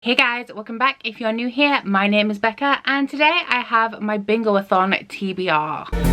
Hey guys, welcome back. If you're new here, my name is Becca and today I have my Bingoathon TBR.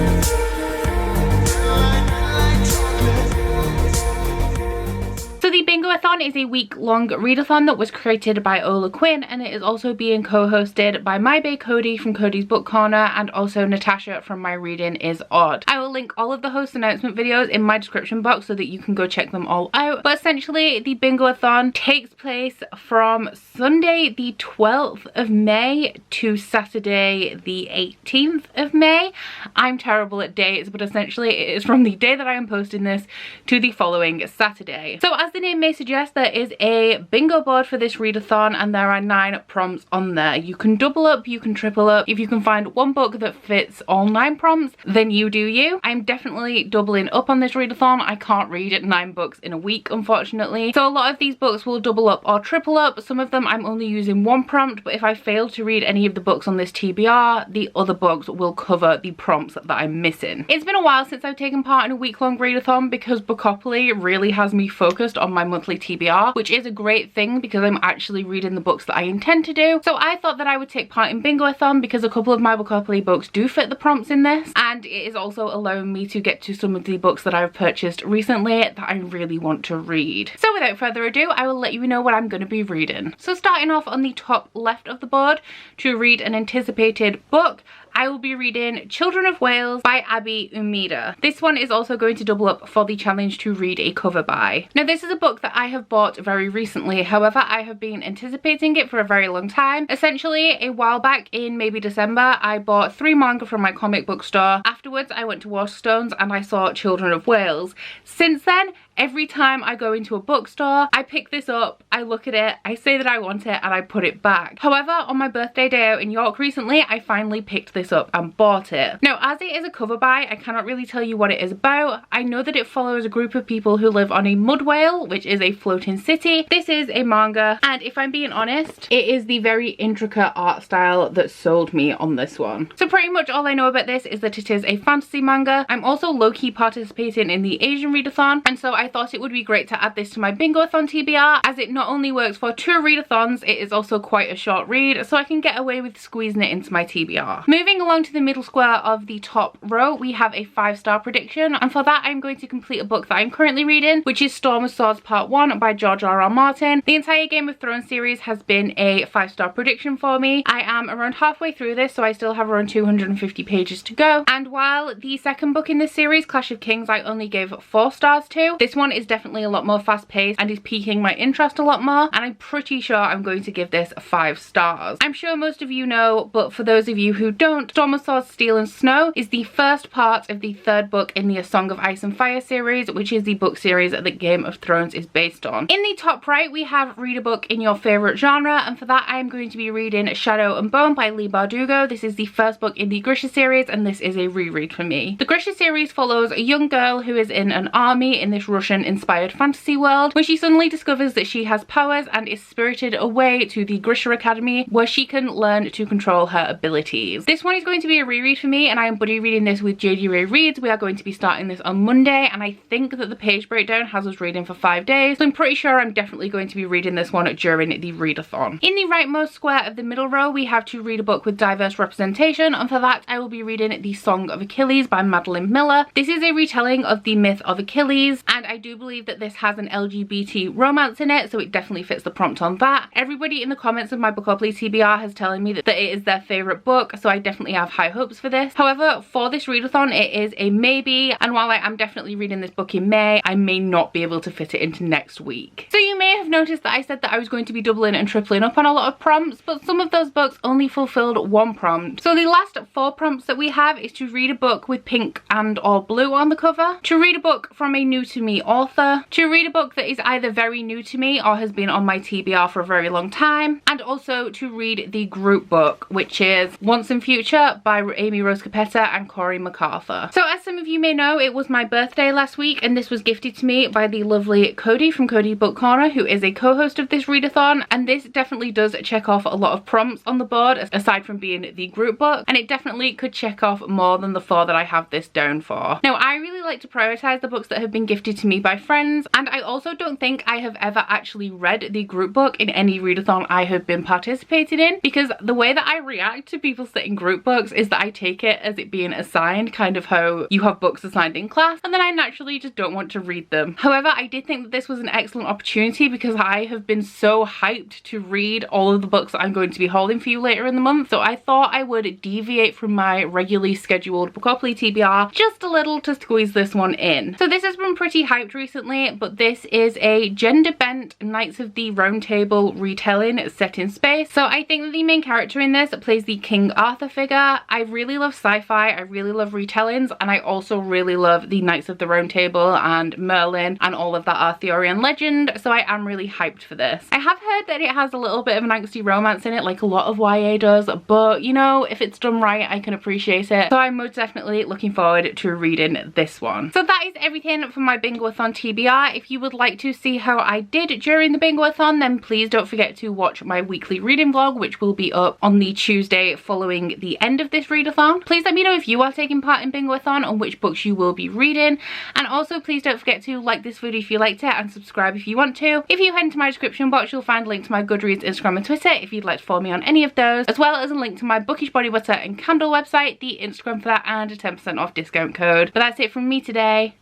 So the Bingoathon is a week-long readathon that was created by Ola Quinn, and it is also being co-hosted by my bae Cody from Cody's Book Corner and also Natasha from My Reading Is Odd. I will link all of the host announcement videos in my description box so that you can go check them all out. But essentially the Bingoathon takes place from Sunday the 12th of May to Saturday the 18th of May. I'm terrible at dates, but essentially it is from the day that I am posting this to the following Saturday. So as the name may suggest, there is a bingo board for this readathon and there are 9 prompts on there. You can double up, you can triple up. If you can find one book that fits all 9 prompts, then you do you. I'm definitely doubling up on this readathon. I can't read 9 books in a week, unfortunately. So a lot of these books will double up or triple up. Some of them I'm only using 1 prompt, but if I fail to read any of the books on this TBR, the other books will cover the prompts that I'm missing. It's been a while since I've taken part in a week-long readathon because Bookopoly really has me focused on my monthly TBR, which is a great thing because I'm actually reading the books that I intend to do. So I thought that I would take part in Bingoathon because a couple of my Bookopoly books do fit the prompts in this, and it is also allowing me to get to some of the books that I've purchased recently that I really want to read. So without further ado, I will let you know what I'm going to be reading. So starting off on the top left of the board, to read an anticipated book, I will be reading Children of Wales by Abby Umeda. This one is also going to double up for the challenge to read a cover by. Now this is a book that I have bought very recently, however I have been anticipating it for a very long time. Essentially a while back in maybe December, I bought 3 manga from my comic book store. Afterwards I went to Waterstones and I saw Children of Wales. Since then, every time I go into a bookstore, I pick this up, I look at it, I say that I want it, and I put it back. However, on my birthday day out in York recently, I finally picked this up and bought it. Now, as it is a cover by, I cannot really tell you what it is about. I know that it follows a group of people who live on a mud whale, which is a floating city. This is a manga, and if I'm being honest, it is the very intricate art style that sold me on this one. So pretty much all I know about this is that it is a fantasy manga. I'm also low-key participating in the Asian readathon, and so I thought it would be great to add this to my Bingoathon TBR, as it not only works for 2 readathons, it is also quite a short read, so I can get away with squeezing it into my TBR. Moving along to the middle square of the top row, we have a 5-star prediction, and for that I'm going to complete a book that I'm currently reading, which is Storm of Swords Part 1 by George R.R. Martin. The entire Game of Thrones series has been a 5-star prediction for me. I am around halfway through this, so I still have around 250 pages to go, and while the second book in this series, Clash of Kings, I only gave 4 stars to, this one is definitely a lot more fast-paced and is piquing my interest a lot more, and I'm pretty sure I'm going to give this 5 stars. I'm sure most of you know, but for those of you who don't, Storm of Swords, Steel and Snow is the first part of the 3rd book in the A Song of Ice and Fire series, which is the book series that Game of Thrones is based on. In the top right, we have read a book in your favourite genre, and for that I am going to be reading Shadow and Bone by Leigh Bardugo. This is the 1st book in the Grisha series, and this is a reread for me. The Grisha series follows a young girl who is in an army in this Russian-inspired fantasy world, where she suddenly discovers that she has powers and is spirited away to the Grisha Academy, where she can learn to control her abilities. This one is going to be a reread for me, and I am buddy reading this with JD Ray Reads. We are going to be starting this on Monday, and I think that the page breakdown has us reading for 5 days, so I'm pretty sure I'm definitely going to be reading this one during the readathon. In the rightmost square of the middle row, we have to read a book with diverse representation, and for that I will be reading The Song of Achilles by Madeline Miller. This is a retelling of the myth of Achilles, and I do believe that this has an LGBT romance in it, so it definitely fits the prompt on that. Everybody in the comments of my Bookopoly TBR has telling me that it is their favourite book, so I definitely have high hopes for this. However, for this readathon it is a maybe, and while I am definitely reading this book in May, I may not be able to fit it into next week. So you may have noticed that I said that I was going to be doubling and tripling up on a lot of prompts, but some of those books only fulfilled 1 prompt. So the last 4 prompts that we have is to read a book with pink and or blue on the cover, to read a book from a new to me author, to read a book that is either very new to me or has been on my TBR for a very long time, and also to read the group book, which is Once and Future by Amy Rose Capetta and Corey MacArthur. So as some of you may know, it was my birthday last week, and this was gifted to me by the lovely Cody from Cody's Book Corner, who is a co-host of this readathon, and this definitely does check off a lot of prompts on the board aside from being the group book, and it definitely could check off more than the 4 that I have this down for. Now, I really like to prioritize the books that have been gifted to me by friends, and I also don't think I have ever actually read the group book in any readathon I have been participating in, because the way that I react to people setting group books is that I take it as it being assigned, kind of how you have books assigned in class, and then I naturally just don't want to read them. However, I did think that this was an excellent opportunity because I have been so hyped to read all of the books that I'm going to be holding for you later in the month, so I thought I would deviate from my regularly scheduled Bookopoly TBR just a little to squeeze this one in. So this has been pretty hyped recently, but this is a gender-bent Knights of the Round Table retelling set in space. So I think that the main character in this plays the King Arthur figure. I really love sci-fi, I really love retellings, and I also really love the Knights of the Round Table and Merlin and all of that Arthurian legend, so I am really hyped for this. I have heard that it has a little bit of an angsty romance in it, like a lot of YA does, but you know, if it's done right, I can appreciate it. So I'm most definitely looking forward to reading this one. So that is everything for my Bingoathon TBR. If you would like to see how I did during the Bingoathon, then please don't forget to watch my weekly reading vlog, which will be up on the Tuesday following the end of this readathon. Please let me know if you are taking part in Bingoathon and which books you will be reading, and also please don't forget to like this video if you liked it and subscribe if you want to. If you head into my description box, you'll find a link to my Goodreads, Instagram and Twitter if you'd like to follow me on any of those, as well as a link to my Bookish body butter and candle website, the Instagram for that, and a 10% off discount code. But that's it from me today.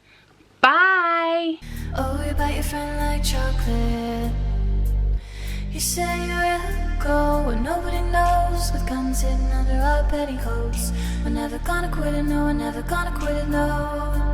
Bye! Oh, you bite your friend like chocolate. You say you'll go where nobody knows, with guns hidden under our petticoats. We're never gonna quit it, no, we're never gonna quit it, no.